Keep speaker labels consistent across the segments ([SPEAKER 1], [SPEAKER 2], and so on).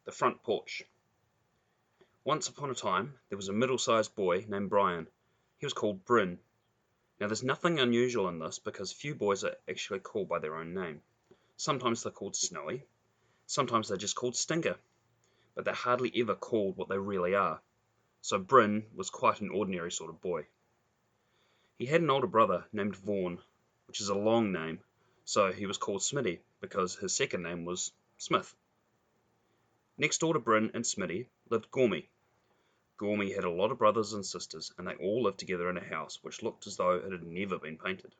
[SPEAKER 1] The front porch. Once upon a time, there was a middle-sized boy named Brian. He was called Bryn. Now, there's nothing unusual in this because few boys are actually called by their own name. Sometimes they're called Snowy, sometimes they're just called Stinker, but they're hardly ever called what they really are. So Bryn was quite an ordinary sort of boy. He had an older brother named Vaughan, which is a long name, so he was called Smitty because his second name was Smith. Next door to Bryn and Smitty lived Gormy. Gormy had a lot of brothers and sisters, and they all lived together in a house which looked as though it had never been painted.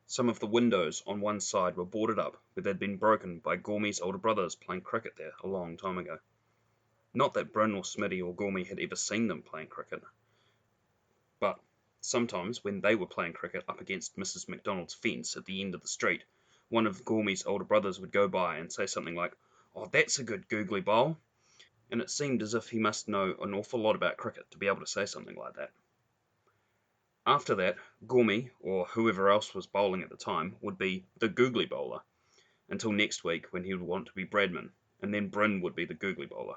[SPEAKER 1] Some of the windows on one side were boarded up where they'd been broken by Gormy's older brothers playing cricket there a long time ago. Not that Bryn or Smitty or Gormy had ever seen them playing cricket, but sometimes when they were playing cricket up against Mrs. McDonald's fence at the end of the street, one of Gormy's older brothers would go by and say something like, "Oh, that's a good googly bowl," and it seemed as if he must know an awful lot about cricket to be able to say something like that. After that, Gormy, or whoever else was bowling at the time, would be the googly bowler, until next week when he would want to be Bradman, and then Bryn would be the googly bowler.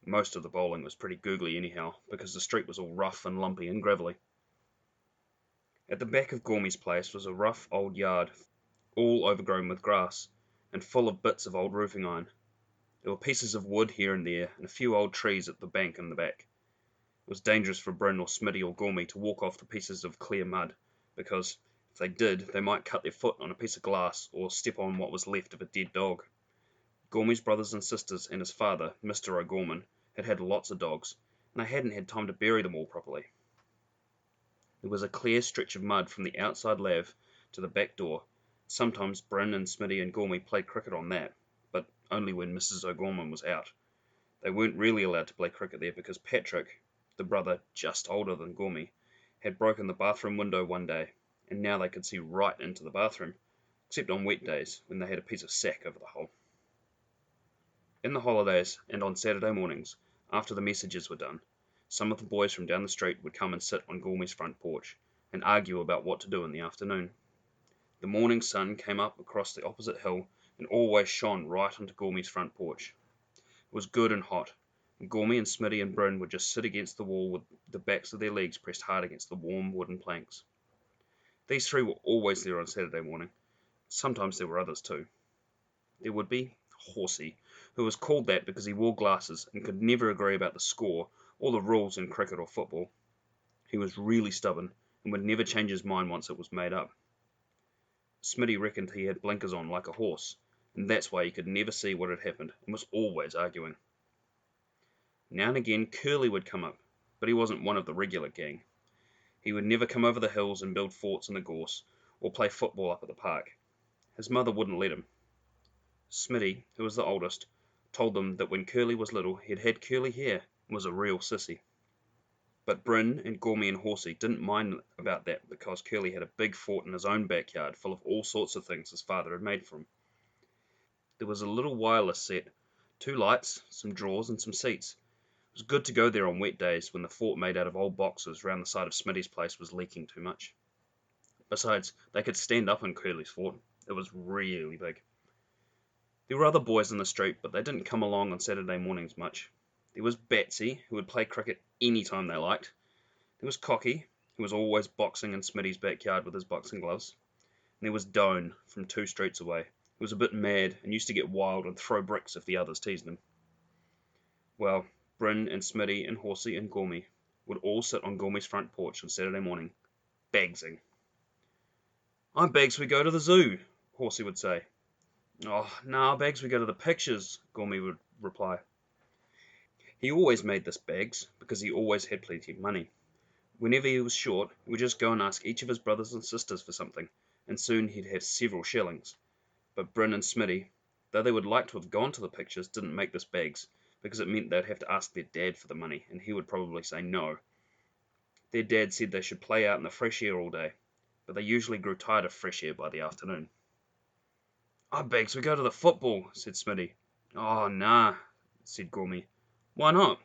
[SPEAKER 1] Most of the bowling was pretty googly anyhow, because the street was all rough and lumpy and gravelly. At the back of Gormy's place was a rough old yard, all overgrown with grass, and full of bits of old roofing iron. There were pieces of wood here and there, and a few old trees at the bank in the back. It was dangerous for Bryn or Smitty or Gormy to walk off the pieces of clear mud, because if they did, they might cut their foot on a piece of glass or step on what was left of a dead dog. Gormy's brothers and sisters and his father, Mr. O'Gorman, had had lots of dogs, and they hadn't had time to bury them all properly. There was a clear stretch of mud from the outside lav to the back door. Sometimes Bryn and Smitty and Gormy played cricket on that, but only when Mrs. O'Gorman was out. They weren't really allowed to play cricket there because Patrick, the brother just older than Gormy, had broken the bathroom window one day, and now they could see right into the bathroom, except on wet days when they had a piece of sack over the hole. In the holidays and on Saturday mornings, after the messages were done, some of the boys from down the street would come and sit on Gormy's front porch and argue about what to do in the afternoon. The morning sun came up across the opposite hill and always shone right onto Gormy's front porch. It was good and hot, and Gormy and Smitty and Bryn would just sit against the wall with the backs of their legs pressed hard against the warm wooden planks. These three were always there on Saturday morning. Sometimes there were others too. There would be Horsey, who was called that because he wore glasses and could never agree about the score or the rules in cricket or football. He was really stubborn and would never change his mind once it was made up. Smitty reckoned he had blinkers on like a horse, and that's why he could never see what had happened and was always arguing. Now and again Curly would come up, but he wasn't one of the regular gang. He would never come over the hills and build forts in the gorse, or play football up at the park. His mother wouldn't let him. Smitty, who was the oldest, told them that when Curly was little he'd had curly hair and was a real sissy. But Bryn and Gormy and Horsey didn't mind about that because Curly had a big fort in his own backyard full of all sorts of things his father had made for him. There was a little wireless set, 2 lights, some drawers and some seats. It was good to go there on wet days when the fort made out of old boxes round the side of Smitty's place was leaking too much. Besides, they could stand up in Curly's fort. It was really big. There were other boys in the street, but they didn't come along on Saturday mornings much. There was Batsy, who would play cricket any time they liked. There was Cocky, who was always boxing in Smitty's backyard with his boxing gloves. And there was Doan, from 2 streets away, who was a bit mad and used to get wild and throw bricks if the others teased him. Well, Bryn and Smitty and Horsey and Gormy would all sit on Gormy's front porch on Saturday morning, bagsing. "I begs we go to the zoo," Horsey would say. "Oh, no, Bags, we go to the pictures," Gormy would reply. He always made this Bags because he always had plenty of money. Whenever he was short, he would just go and ask each of his brothers and sisters for something, and soon he'd have several shillings. But Bryn and Smitty, though they would like to have gone to the pictures, didn't make this Bags, because it meant they'd have to ask their dad for the money, and he would probably say no. Their dad said they should play out in the fresh air all day, but they usually grew tired of fresh air by the afternoon. "I begs we go to the football," said Smitty. "Oh, nah," said Gormy. "Why not?"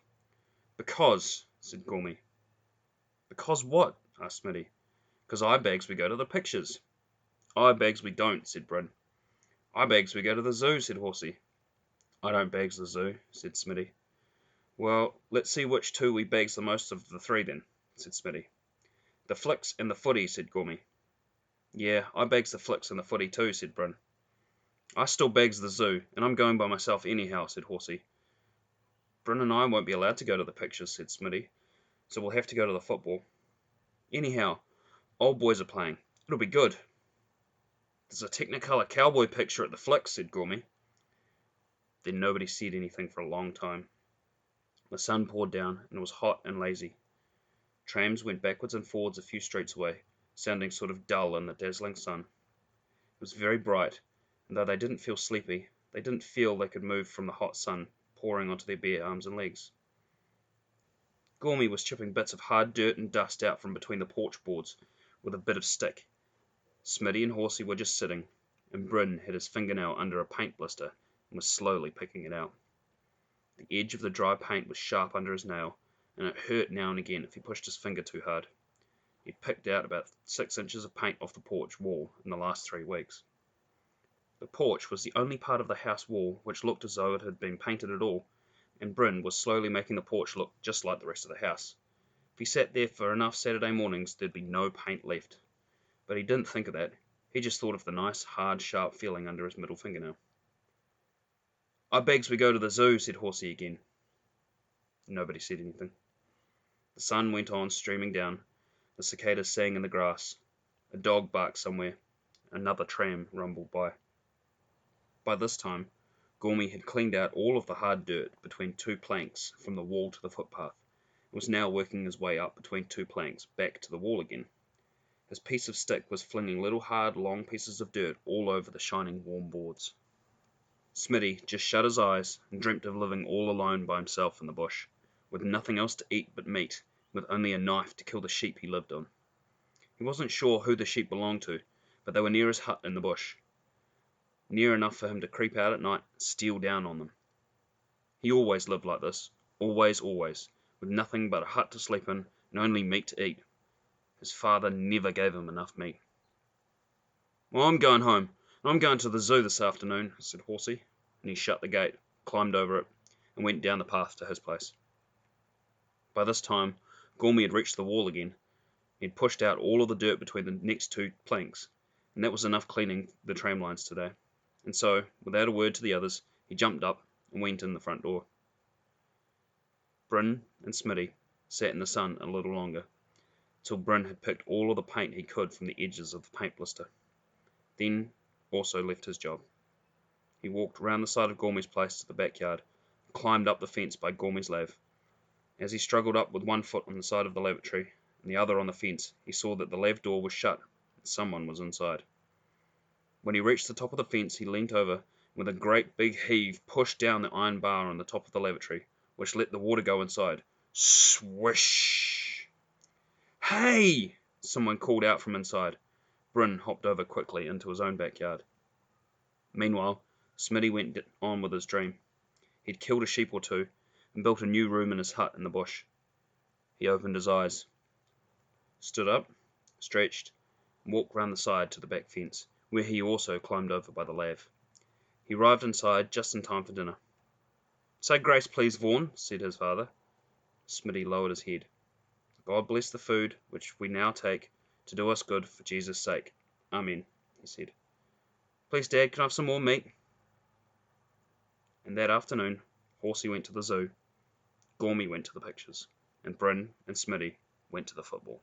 [SPEAKER 1] "Because," said Gormy. "Because what?" asked Smitty. "'Cause I begs we go to the pictures." "I begs we don't," said Bryn. "I begs we go to the zoo," said Horsey. I don't bags the zoo, said Smitty. Well, let's see which two we bags the most of the three then, said Smitty. The flicks and the footy, said Gormy. Yeah, I bags the flicks and the footy too, said Bryn. I still bags the zoo, and I'm going by myself anyhow, said Horsey. Bryn and I won't be allowed to go to the pictures, said Smitty, so we'll have to go to the football. Anyhow, old boys are playing. It'll be good. There's a Technicolor cowboy picture at the flicks, said Gormy. Then nobody said anything for a long time. The sun poured down, and it was hot and lazy. Trams went backwards and forwards a few streets away, sounding sort of dull in the dazzling sun. It was very bright, and though they didn't feel sleepy, they didn't feel they could move from the hot sun pouring onto their bare arms and legs. Gormy was chipping bits of hard dirt and dust out from between the porch boards with a bit of stick. Smitty and Horsey were just sitting, and Bryn had his fingernail under a paint blister and was slowly picking it out. The edge of the dry paint was sharp under his nail, and it hurt now and again if he pushed his finger too hard. He'd picked out about 6 inches of paint off the porch wall in the last 3 weeks. The porch was the only part of the house wall which looked as though it had been painted at all, and Bryn was slowly making the porch look just like the rest of the house. If he sat there for enough Saturday mornings, there'd be no paint left. But he didn't think of that. He just thought of the nice, hard, sharp feeling under his middle fingernail. I begs we go to the zoo, said Horsey again. Nobody said anything. The sun went on streaming down. The cicadas sang in the grass. A dog barked somewhere. Another tram rumbled by. By this time, Gormy had cleaned out all of the hard dirt between 2 planks from the wall to the footpath, and was now working his way up between 2 planks back to the wall again. His piece of stick was flinging little hard, long pieces of dirt all over the shining warm boards. Smitty just shut his eyes and dreamt of living all alone by himself in the bush, with nothing else to eat but meat, with only a knife to kill the sheep he lived on. He wasn't sure who the sheep belonged to, but they were near his hut in the bush, near enough for him to creep out at night and steal down on them. He always lived like this, always, with nothing but a hut to sleep in and only meat to eat. His father never gave him enough meat. Well, I'm going home. I'm going to the zoo this afternoon, said Horsey, and he shut the gate, climbed over it, and went down the path to his place. By this time, Gormy had reached the wall again. He had pushed out all of the dirt between the next 2 planks, and that was enough cleaning the tram lines today. And so, without a word to the others, he jumped up and went in the front door. Bryn and Smitty sat in the sun a little longer, till Bryn had picked all of the paint he could from the edges of the paint blister. Then also left his job. He walked round the side of Gormy's place to the backyard, and climbed up the fence by Gormy's lave. As he struggled up with one foot on the side of the lavatory and the other on the fence, he saw that the lave door was shut and someone was inside. When he reached the top of the fence, he leant over and with a great big heave pushed down the iron bar on the top of the lavatory, which let the water go inside. Swish! Hey! Someone called out from inside. Bryn hopped over quickly into his own backyard. Meanwhile, Smitty went on with his dream. He'd killed a sheep or 2 and built a new room in his hut in the bush. He opened his eyes, stood up, stretched, and walked round the side to the back fence, where he also climbed over by the lave. He arrived inside just in time for dinner. Say grace, please, Vaughan, said his father. Smitty lowered his head. God bless the food which we now take to do us good for Jesus' sake. Amen, he said. Please, Dad, can I have some more meat? And that afternoon, Horsey went to the zoo, Gormy went to the pictures, and Bryn and Smitty went to the football.